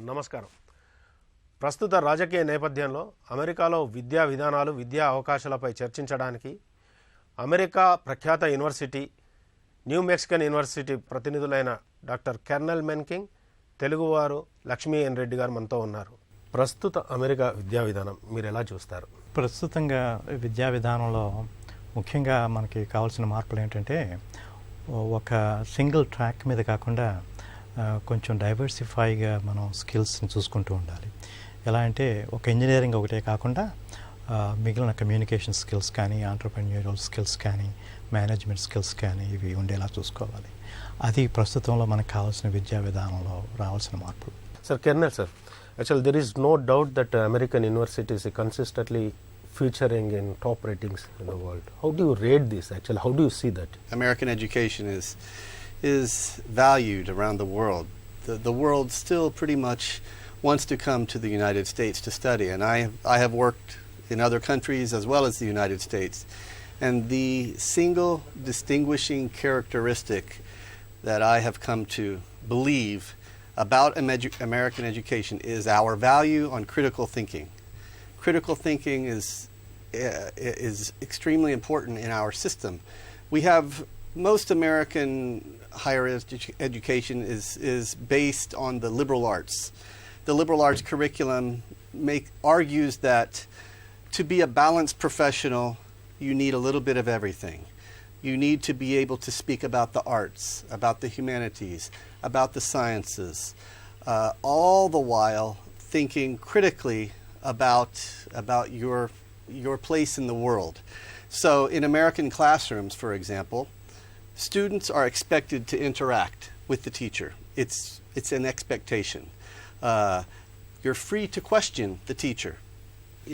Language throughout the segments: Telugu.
నమస్కారం. ప్రస్తుత రాజకీయ నేపథ్యంలో అమెరికాలో విద్యా విధానాలు, విద్యా అవకాశాలపై చర్చించడానికి అమెరికా ప్రఖ్యాత యూనివర్సిటీ న్యూ మెక్సికన్ యూనివర్సిటీ ప్రతినిధులైన డాక్టర్ కెర్నల్ మెన్కింగ్, తెలుగువారు లక్ష్మీ ఎన్ రెడ్డి గారు మనతో ఉన్నారు. ప్రస్తుత అమెరికా విద్యా విధానం మీరు ఎలా చూస్తారు? ప్రస్తుతంగా విద్యా విధానంలో ముఖ్యంగా మనకి కావాల్సిన మార్పులు ఏంటంటే, ఒక సింగిల్ ట్రాక్ మీద కాకుండా కొంచెం డైవర్సిఫైగా మనం స్కిల్స్ని చూసుకుంటూ ఉండాలి. ఎలా అంటే ఒక ఇంజనీరింగ్ ఒకటే కాకుండా మిగిలిన కమ్యూనికేషన్ స్కిల్స్ కానీ, ఆంటర్‌ప్రెన్యూరియల్ స్కిల్స్ కానీ, మేనేజ్మెంట్ స్కిల్స్ కానీ ఇవి ఉండేలా చూసుకోవాలి. అది ప్రస్తుతంలో మనకు కావాల్సిన విద్యా విధానంలో రావాల్సిన మార్పులు. Sir kernel sir, actually there is no doubt that American universities are consistently featuring in top ratings in the world. How do you rate this actually? How do you see that? American education is valued around the world. The world still pretty much wants to come to the United States to study, and I have worked in other countries as well as the United States, and the single distinguishing characteristic that I have come to believe about American education is our value on critical thinking. Critical thinking is extremely important in our system. We have most American higher education is based on the liberal arts. The liberal arts curriculum argues that to be a balanced professional, you need a little bit of everything. You need to be able to speak about the arts, about the humanities, about the sciences, all the while thinking critically about your place in the world. So in American classrooms, for example, students are expected to interact with the teacher. It's an expectation. You're free to question the teacher.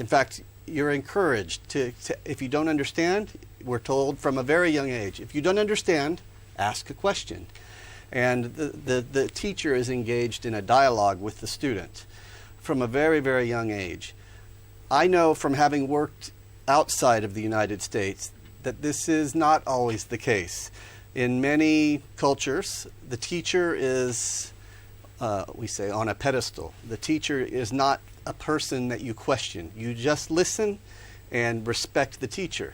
In fact, you're encouraged to if you don't understand, we're told from a very young age, if you don't understand, ask a question. And the teacher is engaged in a dialogue with the student from a very, very young age. I know from having worked outside of the United States that this is not always the case. In many cultures, the teacher is, we say, on a pedestal. The teacher is not a person that you question. You just listen and respect the teacher.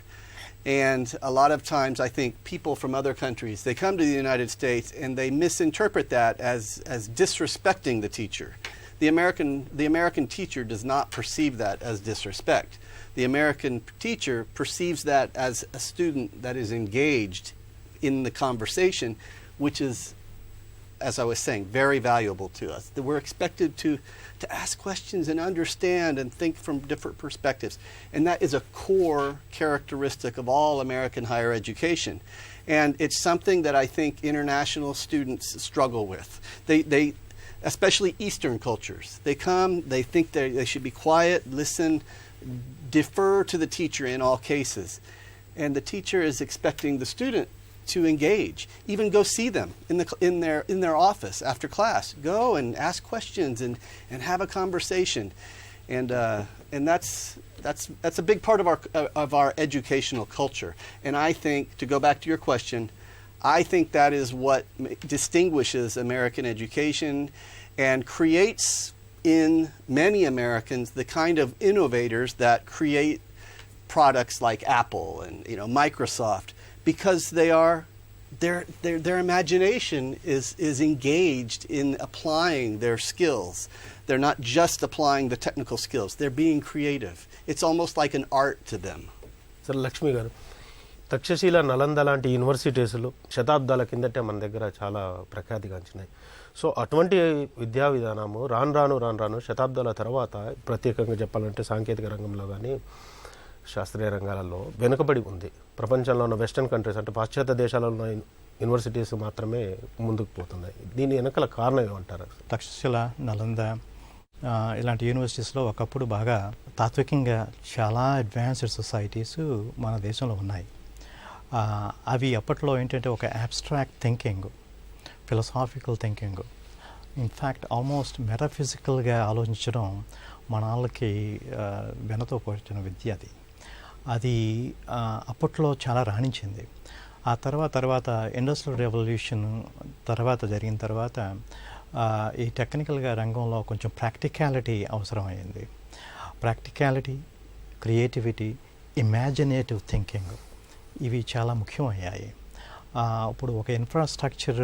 And a lot of times I think people from other countries, they come to the United States and they misinterpret that as disrespecting the teacher. The American teacher does not perceive that as disrespect. The American teacher perceives that as a student that is engaged in the conversation, which is, as I was saying, very valuable to us. That we're expected to ask questions and understand and think from different perspectives. And that is a core characteristic of all American higher education. And it's something that I think international students struggle with. They especially Eastern cultures, they come, they think they should be quiet, listen, defer to the teacher in all cases. And the teacher is expecting the student to engage, even go see them in their office after class. Go and ask questions and have a conversation, and that's a big part of our educational culture. And I think, to go back to your question, I think that is what distinguishes American education and creates in many Americans the kind of innovators that create products like Apple and Microsoft. Because their imagination is engaged in applying their skills. They're not just applying the technical skills. They're being creative. It's almost like an art to them. Sir Lakshmi garu, Takshashila, Nalanda లాంటి యూనివర్సిటీస్లు శతాబ్దాల కిందటే మన దగ్గర చాలా ప్రఖ్యాతిగాంచినాయి. సో అటువంటి విద్యా విధానము రాను శతాబ్దాల తర్వాత, ప్రత్యేకంగా చెప్పాలంటే సాంకేతిక రంగంలో కానీ శాస్త్రీయ రంగాలలో వెనుకబడి ఉంది. ప్రపంచంలో ఉన్న వెస్టర్న్ కంట్రీస్ అంటే పాశ్చాత్య దేశాలలో ఉన్న యూనివర్సిటీస్ మాత్రమే ముందుకు పోతున్నాయి. దీని వెనకాల కారణం ఏమంటారు? తక్షశిల, నలంద ఇలాంటి యూనివర్సిటీస్లో ఒకప్పుడు బాగా తాత్వికంగా చాలా అడ్వాన్స్డ్ సొసైటీస్ మన దేశంలో ఉన్నాయి. అవి అప్పట్లో ఏంటంటే ఒక abstract thinking, philosophical thinking, in fact almost మెటాఫిజికల్గా ఆలోచించడం మన వాళ్ళకి వెనతో పోచిన విద్య అది అప్పట్లో చాలా రాణించింది. ఆ తర్వాత ఇండస్ట్రియల్ రెవల్యూషన్ జరిగిన తర్వాత ఈ టెక్నికల్గా రంగంలో కొంచెం ప్రాక్టికాలిటీ అవసరమైంది. ప్రాక్టికాలిటీ, క్రియేటివిటీ, ఇమాజినేటివ్ థింకింగ్ ఇవి చాలా ముఖ్యమయ్యాయి. ఇప్పుడు ఒక ఇన్ఫ్రాస్ట్రక్చర్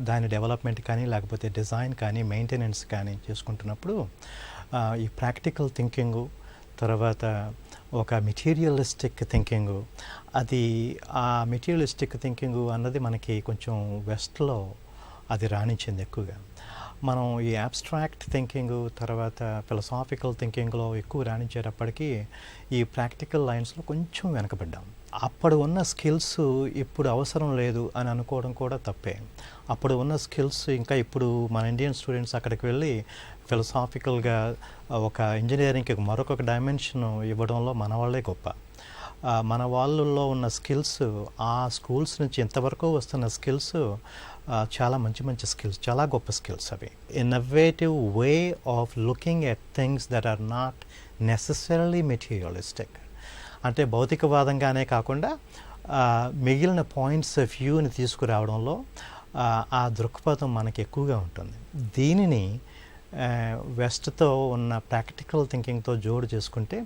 దాని డెవలప్మెంట్ కానీ లేకపోతే డిజైన్ కానీ మెయింటెనెన్స్ కానీ చేసుకుంటున్నప్పుడు ఈ ప్రాక్టికల్ థింకింగు, తర్వాత ఒక మెటీరియలిస్టిక్ థింకింగు, అది ఆ మెటీరియలిస్టిక్ థింకింగు అన్నది మనకి కొంచెం వెస్ట్లో అది రాణించింది ఎక్కువగా. మనం ఈ అబ్స్ట్రాక్ట్ థింకింగు తర్వాత ఫిలసాఫికల్ థింకింగ్లో ఎక్కువ రాణించేటప్పటికీ ఈ ప్రాక్టికల్ లైన్స్లో కొంచెం వెనకబడ్డాం. అప్పుడు ఉన్న స్కిల్స్ ఇప్పుడు అవసరం లేదు అని అనుకోవడం కూడా తప్పే. అప్పుడు ఉన్న స్కిల్స్ ఇంకా ఇప్పుడు మన ఇండియన్ స్టూడెంట్స్ అక్కడికి వెళ్ళి ఫిలసాఫికల్గా ఒక ఇంజనీరింగ్కి మరొక డైమెన్షన్ ఇవ్వడంలో మన వాళ్ళే గొప్ప. మన వాళ్ళల్లో ఉన్న స్కిల్స్ ఆ స్కూల్స్ నుంచి ఇంతవరకు వస్తున్న స్కిల్స్ చాలా మంచి స్కిల్స్, చాలా గొప్ప స్కిల్స్ అవి. Innovative way of looking at things that are not necessarily materialistic. అంటే భౌతికవాదంగానే కాకుండా మిగిలిన పాయింట్స్ ఆఫ్ వ్యూని తీసుకురావడంలో ఆ దృక్పథం మనకి ఎక్కువగా ఉంటుంది. దీనిని వెస్ట్తో ఉన్న ప్రాక్టికల్ థింకింగ్తో జోడు చేసుకుంటే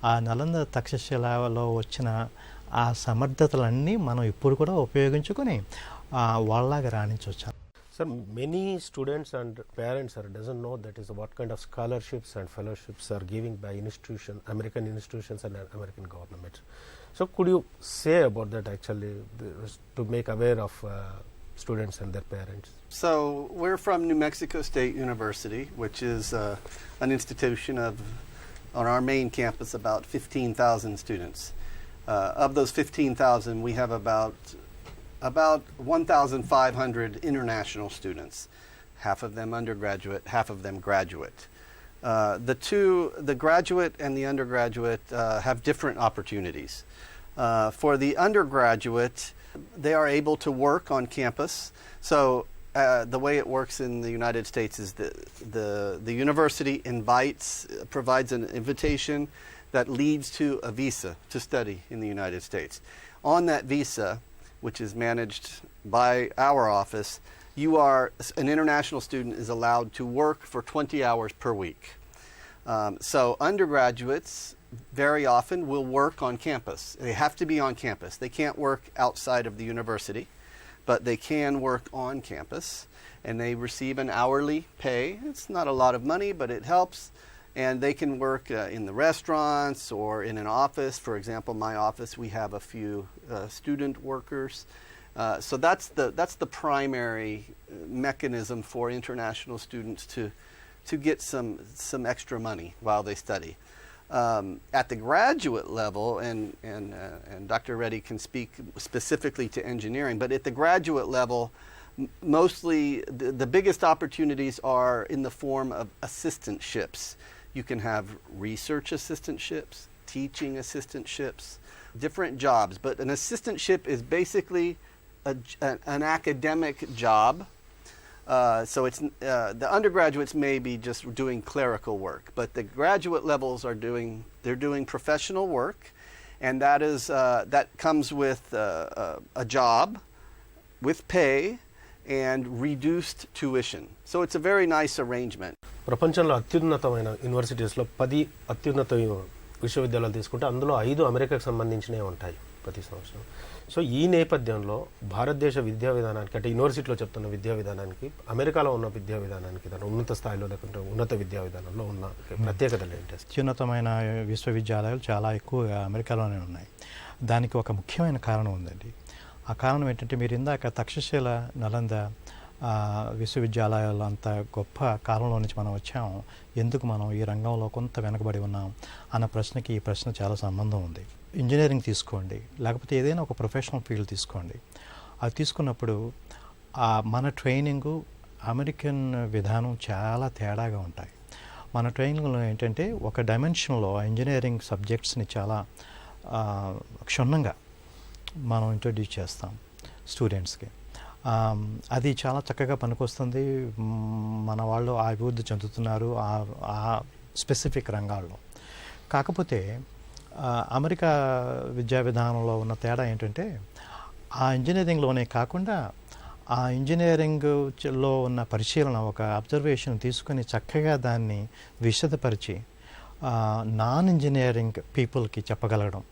ఆ నలంద తక్షశిలలో వచ్చిన ఆ సమర్థతలన్నీ మనం ఇప్పుడు కూడా ఉపయోగించుకొని వాళ్ళలాగా రాణించవచ్చు. Sir, many students and parents doesn't know that is what kind of scholarships and fellowships are giving by American institutions and American governments. So could you say about that actually to make aware of students and their parents? So we're from New Mexico State University, which is an institution on our main campus about 15,000 students. Of those 15,000, we have about 1,500 international students, half of them undergraduate, half of them graduate. The graduate and the undergraduate have different opportunities. For the undergraduate, they are able to work on campus. So the way it works in the United States is the university provides an invitation that leads to a visa to study in the United States. On that visa, which is managed by our office, an international student is allowed to work for 20 hours per week. So undergraduates very often will work on campus. They have to be on campus. They can't work outside of the university, but they can work on campus, and they receive an hourly pay. It's not a lot of money, but it helps. And they can work in the restaurants or in an office. For example, my office, we have a few student workers. So that's the primary mechanism for international students to get some extra money while they study. At the graduate level, and Dr. Reddy can speak specifically to engineering, but at the graduate level, mostly the biggest opportunities are in the form of assistantships. You can have research assistantships, teaching assistantships, different jobs. But an assistantship is basically an academic job. So it's the undergraduates may be just doing clerical work, but the graduate levels they're doing professional work, and that comes with a job, with pay, and reduced tuition. So it's a very nice arrangement. ప్రపంచంలో అత్యున్నతమైన యూనివర్సిటీస్లో 10 అత్యున్నత విశ్వవిద్యాలయాలు తీసుకుంటే అందులో 5 అమెరికాకు సంబంధించినవి ఉంటాయి ప్రతి సంవత్సరం. సో ఈ నేపథ్యంలో భారతదేశ విద్యా విధానానికి అంటే యూనివర్సిటీలో చెప్తున్న విద్యా విధానానికి అమెరికాలో ఉన్న విద్యా విధానానికి ఉన్నత స్థాయిలో లేకుంటే ఉన్నత విద్యా విధానంలో ఉన్న ప్రత్యేకతలు ఏంటి? అత్యున్నతమైన విశ్వవిద్యాలయాలు చాలా ఎక్కువగా అమెరికాలోనే ఉన్నాయి. దానికి ఒక ముఖ్యమైన కారణం ఉందండి. ఆ కారణం ఏంటంటే మీరు ఇందాక తక్షశిల, నలంద విశ్వవిద్యాలయాలు అంత గొప్ప కాలంలో నుంచి మనం వచ్చాము, ఎందుకు మనం ఈ రంగంలో కొంత వెనకబడి ఉన్నాం అన్న ప్రశ్నకి ఈ ప్రశ్న చాలా సంబంధం ఉంది. ఇంజనీరింగ్ తీసుకోండి, లేకపోతే ఏదైనా ఒక ప్రొఫెషనల్ ఫీల్డ్ తీసుకోండి. అది తీసుకున్నప్పుడు మన ట్రైనింగు అమెరికన్ విధానం చాలా తేడాగా ఉంటాయి. మన ట్రైనింగ్లో ఏంటంటే ఒక డైమెన్షన్లో ఇంజనీరింగ్ సబ్జెక్ట్స్ని చాలా క్షుణ్ణంగా మనం ఇంట్రొడ్యూస్ చేస్తాం స్టూడెంట్స్కి. అది చాలా చక్కగా పనికొస్తుంది. మన వాళ్ళు అభివృద్ధి చెందుతున్నారు ఆ స్పెసిఫిక్ రంగాల్లో. కాకపోతే అమెరికా విద్యా విధానంలో ఉన్న తేడా ఏంటంటే ఆ ఇంజనీరింగ్లోనే కాకుండా ఆ ఇంజనీరింగ్లో ఉన్న పరిశీలన ఒక అబ్జర్వేషన్ తీసుకొని చక్కగా దాన్ని విశదపరిచి నాన్ ఇంజనీరింగ్ పీపుల్కి చెప్పగలగడం,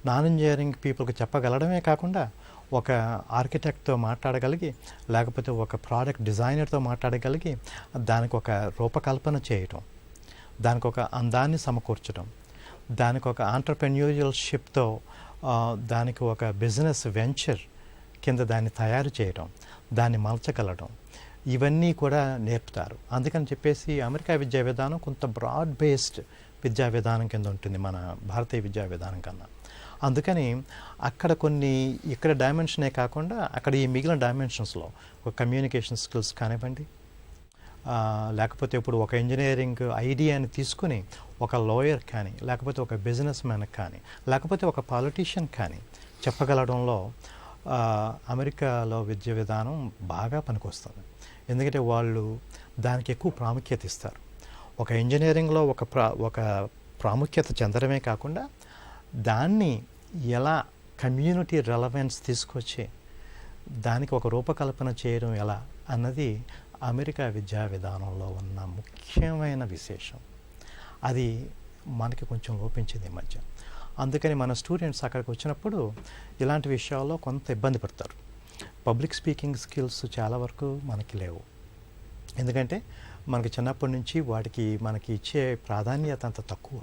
నాన్ ఇంజనీరింగ్ పీపుల్కి చెప్పగలడమే కాకుండా ఒక ఆర్కిటెక్ట్తో మాట్లాడగలిగి, లేకపోతే ఒక ప్రోడక్ట్ డిజైనర్తో మాట్లాడగలిగి దానికి ఒక రూపకల్పన చేయటం, దానికి ఒక అందాన్ని సమకూర్చడం, దానికి ఒక ఆంటర్ప్రెన్యూరియల్షిప్తో దానికి ఒక బిజినెస్ వెంచర్ కింద దాన్ని తయారు చేయడం, దాన్ని మలచగలడం, ఇవన్నీ కూడా నేర్పుతారు. అందుకని చెప్పేసి అమెరికా విద్యా విధానం కొంత బ్రాడ్ బేస్డ్ విద్యా విధానం కింద ఉంటుంది మన భారతీయ విద్యా విధానం కన్నా. అందుకని అక్కడ కొన్ని ఇక్కడ డైమెన్షనే కాకుండా అక్కడ ఈ మిగిలిన డైమెన్షన్స్లో ఒక కమ్యూనికేషన్ స్కిల్స్ కానివ్వండి, లేకపోతే ఇప్పుడు ఒక ఇంజనీరింగ్ ఐడియాని తీసుకుని ఒక లాయర్ కానీ, లేకపోతే ఒక బిజినెస్ మ్యాన్ కానీ, లేకపోతే ఒక పాలిటీషియన్ కానీ చెప్పగలడంలో అమెరికాలో విద్యా విధానం బాగా పనికొస్తుంది. ఎందుకంటే వాళ్ళు దానికి ఎక్కువ ప్రాముఖ్యత ఇస్తారు. ఒక ఇంజనీరింగ్లో ఒక ప్రాముఖ్యత చెందడమే కాకుండా దాన్ని ఎలా కమ్యూనిటీ రెలవెన్స్ తీసుకొచ్చి దానికి ఒక రూపకల్పన చేయడం ఎలా అన్నది అమెరికా విద్యా విధానంలో ఉన్న ముఖ్యమైన విశేషం. అది మనకి కొంచెం లోపించింది ఈ మధ్య. అందుకని మన స్టూడెంట్స్ అక్కడికి వచ్చినప్పుడు ఇలాంటి విషయాల్లో కొంత ఇబ్బంది పడతారు. పబ్లిక్ స్పీకింగ్ స్కిల్స్ చాలా వరకు మనకి లేవు. ఎందుకంటే మనకి చిన్నప్పటి నుంచి మనకి ఇచ్చే ప్రాధాన్యత అంత తక్కువ.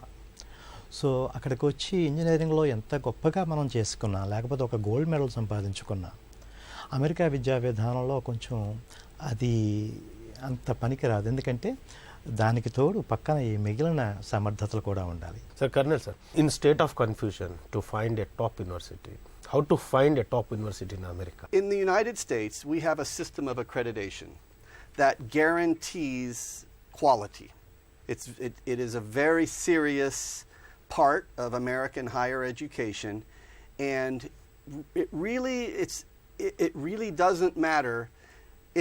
సో అక్కడికి వచ్చి ఇంజనీరింగ్లో ఎంత గొప్పగా మనం చేసుకున్నా, లేకపోతే ఒక గోల్డ్ మెడల్ సంపాదించుకున్నా, అమెరికా విద్యా విధానంలో కొంచెం అది అంత పనికిరాదు. ఎందుకంటే దానికి తోడు పక్కన ఈ మిగిలిన సమర్థతలు కూడా ఉండాలి. Sir colonel sir, in state of confusion to find a top university, how to find a top university in America? In the United States, we have a system of accreditation that guarantees quality. It is a very serious part of American higher education, and it really doesn't matter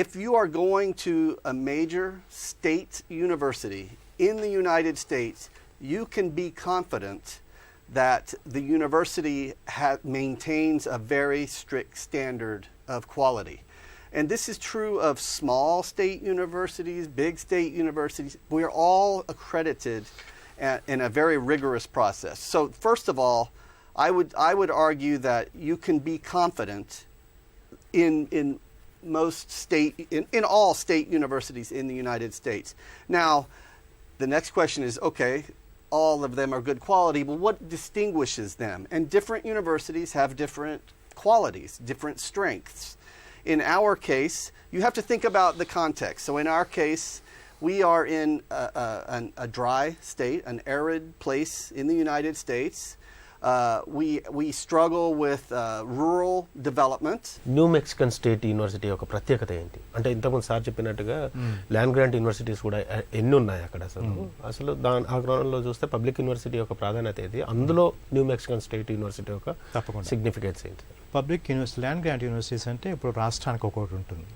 if you are going to a major state university in the United States. You can be confident that the university maintains a very strict standard of quality. And this is true of small state universities, big state universities. We are all accredited in a very rigorous process. So first of all, I would argue that you can be confident in most in all state universities in the United States. Now, the next question is, okay, all of them are good quality, but what distinguishes them? And different universities have different qualities, different strengths. In our case, you have to think about the context. So in our case, we are in a dry state, an arid place in the United States. We struggle with rural development. New Mexican state university యొక్క ప్రత్యేకత ఏంటి అంటే, ఇంతకుముందు సార్ చెప్పినట్టుగా ల్యాండ్ గ్రాంట్ యూనివర్సిటీస్ కూడా ఎన్ని ఉన్నాయి అక్కడ? అసలు ఆ గ్రౌండ్లో చూస్తే పబ్లిక్ యూనివర్సిటీ యొక్క ప్రాధాన్యత ఏది, అందులో న్యూ మెక్సికన్ స్టేట్ యూనివర్సిటీ యొక్క సిగ్నిఫికెన్స్ ఏంటి? Public university, land grant universities అంటే ఇప్పుడు రాష్ట్రానికి ఒక్కొక్కటి ఉంటుంది.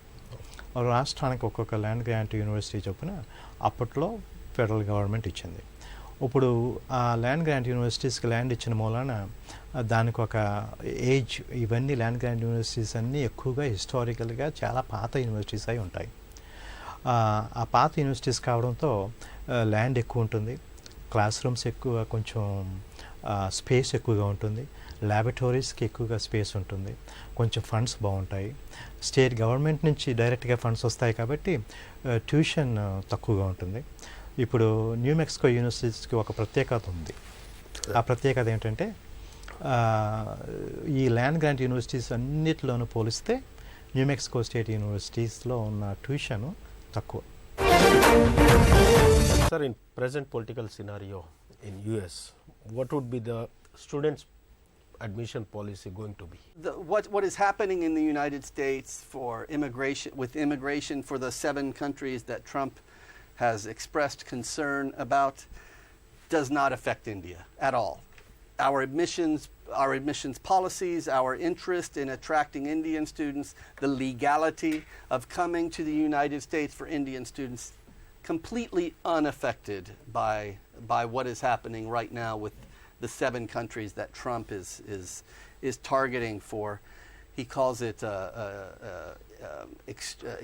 రాష్ట్రానికి ఒక్కొక్క ల్యాండ్ గ్రాంట్ యూనివర్సిటీ చొప్పున అప్పట్లో ఫెడరల్ గవర్నమెంట్ ఇచ్చింది. ఇప్పుడు ఆ ల్యాండ్ గ్రాంట్ యూనివర్సిటీస్కి ల్యాండ్ ఇచ్చిన మూలాన దానికి ఒక ఏజ్, ఇవన్నీ ల్యాండ్ గ్రాంట్ యూనివర్సిటీస్ అన్నీ ఎక్కువగా హిస్టారికల్గా చాలా పాత యూనివర్సిటీస్ అయి ఉంటాయి. ఆ పాత యూనివర్సిటీస్ కావడంతో ల్యాండ్ ఎక్కువ ఉంటుంది, క్లాస్ రూమ్స్ ఎక్కువ, కొంచెం స్పేస్ ఎక్కువగా ఉంటుంది, ల్యాబొరేటరీస్కి ఎక్కువగా స్పేస్ ఉంటుంది, కొంచెం ఫండ్స్ బాగుంటాయి, స్టేట్ గవర్నమెంట్ నుంచి డైరెక్ట్గా ఫండ్స్ వస్తాయి కాబట్టి ట్యూషన్ తక్కువగా ఉంటుంది. ఇప్పుడు న్యూ మెక్సికో యూనివర్సిటీస్కి ఒక ప్రత్యేకత ఉంది. ఆ ప్రత్యేకత ఏంటంటే ఈ ల్యాండ్ గ్రాంట్ యూనివర్సిటీస్ అన్నిటిలోనూ పోలిస్తే న్యూ మెక్సికో స్టేట్ యూనివర్సిటీస్లో ఉన్న ట్యూషన్ తక్కువ. Sir, in present political scenario in US, what would be the students' admission policy going to be? What is happening in the United States for immigration for the 7 countries that Trump has expressed concern about does not affect India at all. Our admissions policies, our interest in attracting Indian students, the legality of coming to the United States for Indian students, completely unaffected by what is happening right now with the 7 countries that Trump is targeting for he calls it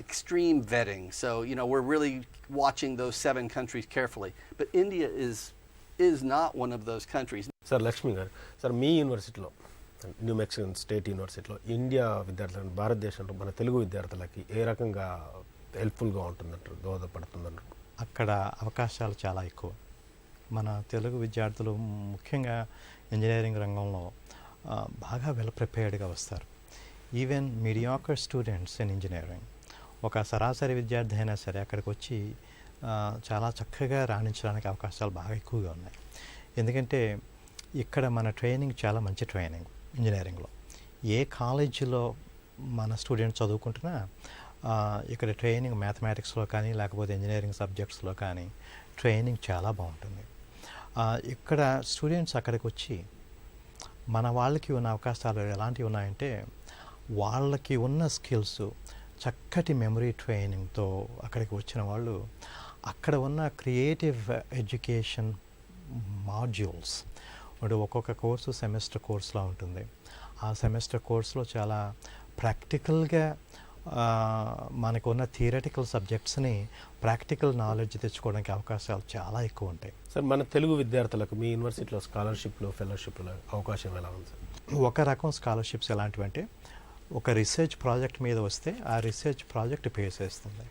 extreme vetting. So, we're really watching those 7 countries carefully. But India is not one of those countries. Sir Lakshmi గారు, సార్ మీ యూనివర్సిటీలో, న్యూ మెక్సికన్ స్టేట్ యూనివర్సిటీలో ఇండియా విద్యార్థులను, భారతదేశంలో మన తెలుగు విద్యార్థులకి ఏ రకంగా హెల్ప్ఫుల్గా ఉంటుందంటారు, దోహదపడుతుందంటారు? అక్కడ అవకాశాలు చాలా ఎక్కువ. మన తెలుగు విద్యార్థులు ముఖ్యంగా ఇంజనీరింగ్ రంగంలో బాగా వెల్ ప్రిపేర్డ్గా వస్తారు. Even mediocre students in engineering, ఒక సరాసరి విద్యార్థి అయినా సరే అక్కడికి వచ్చి చాలా చక్కగా రాణించడానికి అవకాశాలు బాగా ఎక్కువగా ఉన్నాయి. ఎందుకంటే ఇక్కడ మన ట్రైనింగ్ చాలా మంచి ట్రైనింగ్. ఇంజనీరింగ్లో ఏ కాలేజీలో మన స్టూడెంట్స్ చదువుకుంటున్నా ఇక్కడ ట్రైనింగ్ మ్యాథమెటిక్స్లో కానీ లేకపోతే ఇంజనీరింగ్ సబ్జెక్ట్స్లో కానీ ట్రైనింగ్ చాలా బాగుంటుంది. ఇక్కడ స్టూడెంట్స్ అక్కడికి వచ్చి మన వాళ్ళకి ఉన్న అవకాశాలు ఎలాంటివి ఉన్నాయంటే, వాళ్ళకి ఉన్న స్కిల్స్, చక్కటి మెమరీ ట్రైనింగ్తో అక్కడికి వచ్చిన వాళ్ళు అక్కడ ఉన్న క్రియేటివ్ ఎడ్యుకేషన్ మాడ్యూల్స్, అంటే ఒక్కొక్క కోర్సు సెమిస్టర్ కోర్సులా ఉంటుంది. ఆ సెమిస్టర్ కోర్సులో చాలా ప్రాక్టికల్గా మనకు ఉన్న థియరటికల్ సబ్జెక్ట్స్ని ప్రాక్టికల్ నాలెడ్జ్ తెచ్చుకోవడానికి అవకాశాలు చాలా ఎక్కువ ఉంటాయి. సార్, మన తెలుగు విద్యార్థులకు మీ యూనివర్సిటీలో స్కాలర్షిప్లు, ఫెలోషిప్లు అవకాశం ఎలా ఉంది సార్? ఒక రకం స్కాలర్షిప్స్ ఎలాంటివంటే, ఒక రీసెర్చ్ ప్రాజెక్ట్ మీద వస్తే ఆ రీసెర్చ్ ప్రాజెక్ట్ పే చేస్తుంది.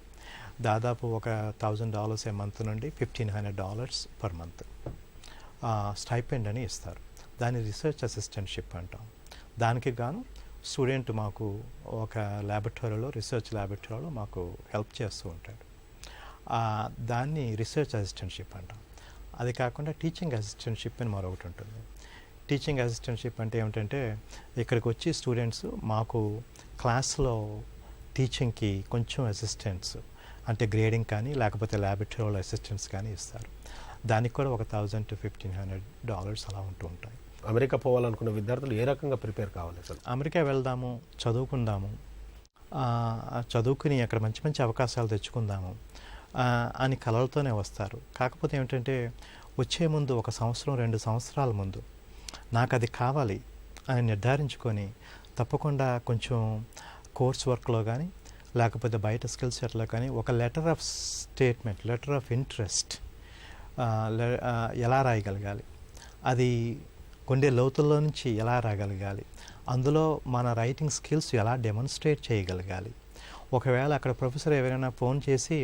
దాదాపు ఒక $1,000 ఏ మంత్ నుండి $1,500 పర్ మంత్ స్టైపెండ్ అని ఇస్తారు. దాన్ని రీసెర్చ్ అసిస్టెంట్షిప్ అంటాం. దానికి గాను స్టూడెంట్ మాకు ఒక ల్యాబొరేటరీలో, రీసెర్చ్ ల్యాబొరేటరీలో మాకు హెల్ప్ చేస్తూ ఉంటాడు. దాన్ని రీసెర్చ్ అసిస్టెంట్షిప్ అంటాం. అది కాకుండా టీచింగ్ అసిస్టెంట్షిప్ అని మరొకటి ఉంటుంది. టీచింగ్ అసిస్టెంట్షిప్ అంటే ఏమిటంటే, ఇక్కడికి వచ్చి స్టూడెంట్స్ మాకు క్లాస్లో టీచింగ్కి కొంచెం అసిస్టెంట్స్, అంటే గ్రేడింగ్ కానీ లేకపోతే ల్యాబొరేటరీలో అసిస్టెంట్స్ కానీ ఇస్తారు. దానికి కూడా ఒక $1,000 to $1,500 అలా ఉంటూ ఉంటాయి. అమెరికా పోవాలనుకున్న విద్యార్థులు ఏ రకంగా ప్రిపేర్ కావాలి సార్? అమెరికా వెళ్దాము, చదువుకుందాము, చదువుకుని అక్కడ మంచి మంచి అవకాశాలు తెచ్చుకుందాము అని కలలతోనే వస్తారు. కాకపోతే ఏమిటంటే, వచ్చే ముందు 1 సంవత్సరం 2 సంవత్సరాల ముందు నాకు అది కావాలి అని నిర్ధారించుకొని తప్పకుండా కొంచెం కోర్స్ వర్క్లో కానీ లేకపోతే బయట స్కిల్ సెట్లో కానీ ఒక letter of statement, letter of interest ఎలా రాయగలగాలి, అది కొండే లోతుల్లో నుంచి ఎలా రాగలగాలి, అందులో మన రైటింగ్ స్కిల్స్ ఎలా డెమాన్స్ట్రేట్ చేయగలగాలి. ఒకవేళ అక్కడ ప్రొఫెసర్ ఎవరైనా ఫోన్ చేసి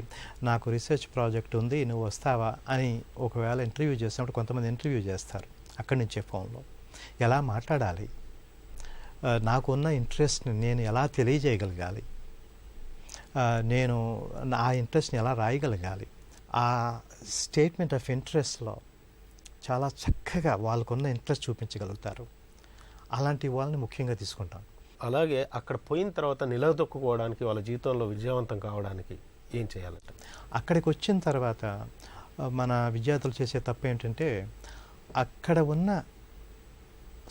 నాకు రీసెర్చ్ ప్రాజెక్ట్ ఉంది నువ్వు వస్తావా అని ఒకవేళ ఇంటర్వ్యూ చేసినప్పుడు, కొంతమంది ఇంటర్వ్యూ చేస్తారు అక్కడి నుంచే ఫోన్లో, ఎలా మాట్లాడాలి, నాకున్న ఇంట్రెస్ట్ని నేను ఎలా తెలియజేయగలగాలి, నేను ఆ ఇంట్రెస్ట్ని ఎలా రాయగలగాలి, ఆ స్టేట్మెంట్ ఆఫ్ ఇంట్రెస్ట్లో చాలా చక్కగా వాళ్ళకున్న ఇంట్రెస్ట్ చూపించగలుగుతారు. అలాంటి వాళ్ళని ముఖ్యంగా తీసుకుంటాం. అలాగే అక్కడ పోయిన తర్వాత నిలదొక్కుకోవడానికి, వాళ్ళ జీవితంలో విజయవంతం కావడానికి ఏం చేయాలంటే, అక్కడికి వచ్చిన తర్వాత మన విద్యార్థులు చేసే తప్పు ఏంటంటే, అక్కడ ఉన్న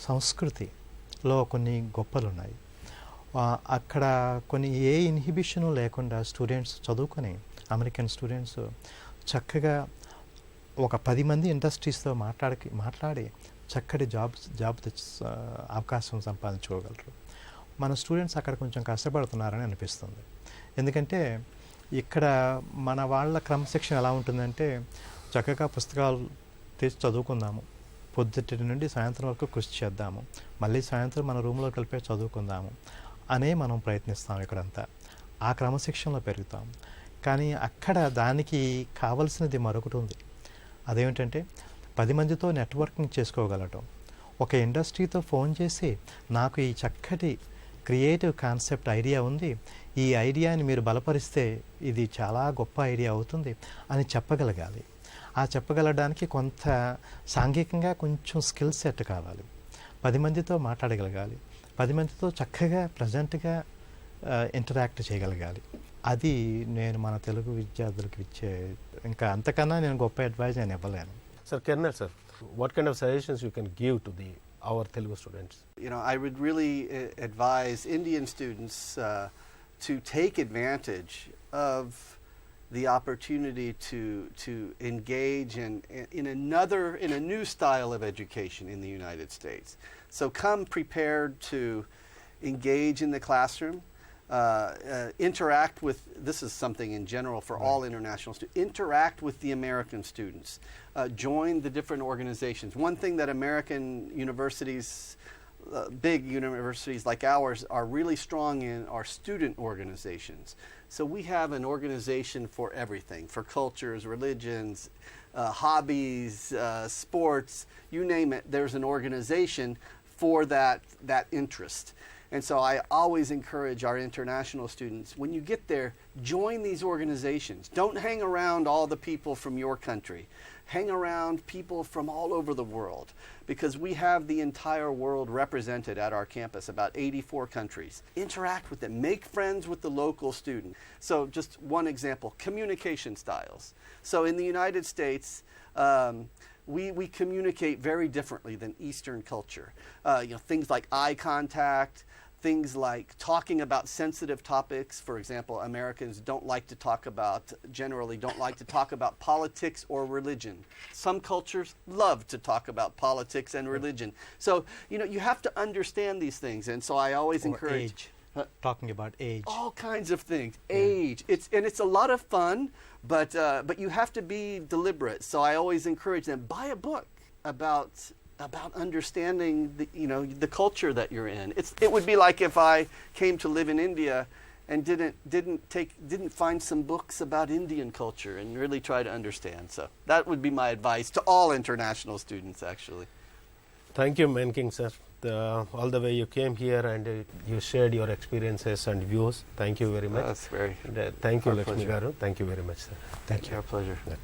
సంస్కృతిలో కొన్ని గొప్పలు ఉన్నాయి. అక్కడ కొన్ని ఏ ఇన్హిబిషను లేకుండా స్టూడెంట్స్ చదువుకొని, అమెరికన్ స్టూడెంట్స్ చక్కగా ఒక 10 మంది ఇండస్ట్రీస్తో మాట్లాడి చక్కటి జాబ్ అవకాశం సంపాదించుకోగలరు. మన స్టూడెంట్స్ అక్కడ కొంచెం కష్టపడుతున్నారని అనిపిస్తుంది. ఎందుకంటే ఇక్కడ మన వాళ్ళ క్రమశిక్షణ ఎలా ఉంటుందంటే, చక్కగా పుస్తకాలు తీసి చదువుకుందాము, పొద్దుటి నుండి సాయంత్రం వరకు కృషి చేద్దాము, మళ్ళీ సాయంత్రం మన రూమ్లోకి వెళ్ళిపోయి చదువుకుందాము అనే మనం ప్రయత్నిస్తాం. ఇక్కడంతా ఆ క్రమశిక్షణలో పెరుగుతాం. కానీ అక్కడ దానికి కావలసినది మరొకటి ఉంది. అదేమిటంటే 10 మందితో నెట్వర్కింగ్ చేసుకోగలటం. ఒక ఇండస్ట్రీతో ఫోన్ చేసి నాకు ఈ చక్కటి క్రియేటివ్ కాన్సెప్ట్ ఐడియా ఉంది, ఈ ఐడియాని మీరు బలపరిస్తే ఇది చాలా గొప్ప ఐడియా అవుతుంది అని చెప్పగలగాలి. ఆ చెప్పగలడానికి కొంత సాంఘికంగా కొంచెం స్కిల్ సెట్ కావాలి. 10 మందితో మాట్లాడగలగాలి, 10 మందితో చక్కగా ప్రజెంట్గా ఇంటరాక్ట్ చేయగలగాలి. అది నేను మన తెలుగు విద్యార్థులకు ఇచ్చే, ఇంకా అంతకన్నా నేను గొప్ప అడ్వైజ్ నేను ఇవ్వలేను. Sir, Kernel sir, what kind of suggestions you can give to our Telugu students? I would really advise Indian students to take advantage of the opportunity to engage in a new style of education in the United States. So come prepared to engage in the classroom, interact with, this is something in general for all international students, interact with the American students, join the different organizations. One thing that American universities, big universities like ours, are really strong in are student organizations. So we have an organization for everything, for cultures, religions, hobbies, sports, you name it, there's an organization for that interest. And so I always encourage our international students, when you get there, join these organizations. Don't hang around all the people from your country. Hang around people from all over the world, because we have the entire world represented at our campus, about 84 countries. Interact with them. Make friends with the local student. So just one example, communication styles. So in the United States, we communicate very differently than Eastern culture. Things like eye contact, things like talking about sensitive topics. For example, Americans generally don't like to talk about politics or religion. Some cultures love to talk about politics and religion. So, you have to understand these things. And so I always encourage... Age. Talking about age. All kinds of things. Age. It's a lot of fun, but you have to be deliberate. So I always encourage them, buy a book about understanding the culture that you're in. It would be like if I came to live in India and didn't find some books about Indian culture and really try to understand. So that would be my advice to all international students, actually. Thank you, Man King, sir. All the way you came here and you shared your experiences and views. Thank you very much. That's very. Thank you, our Lakshmi pleasure. Garu. Thank you very much, sir. Thank you. Our pleasure. That-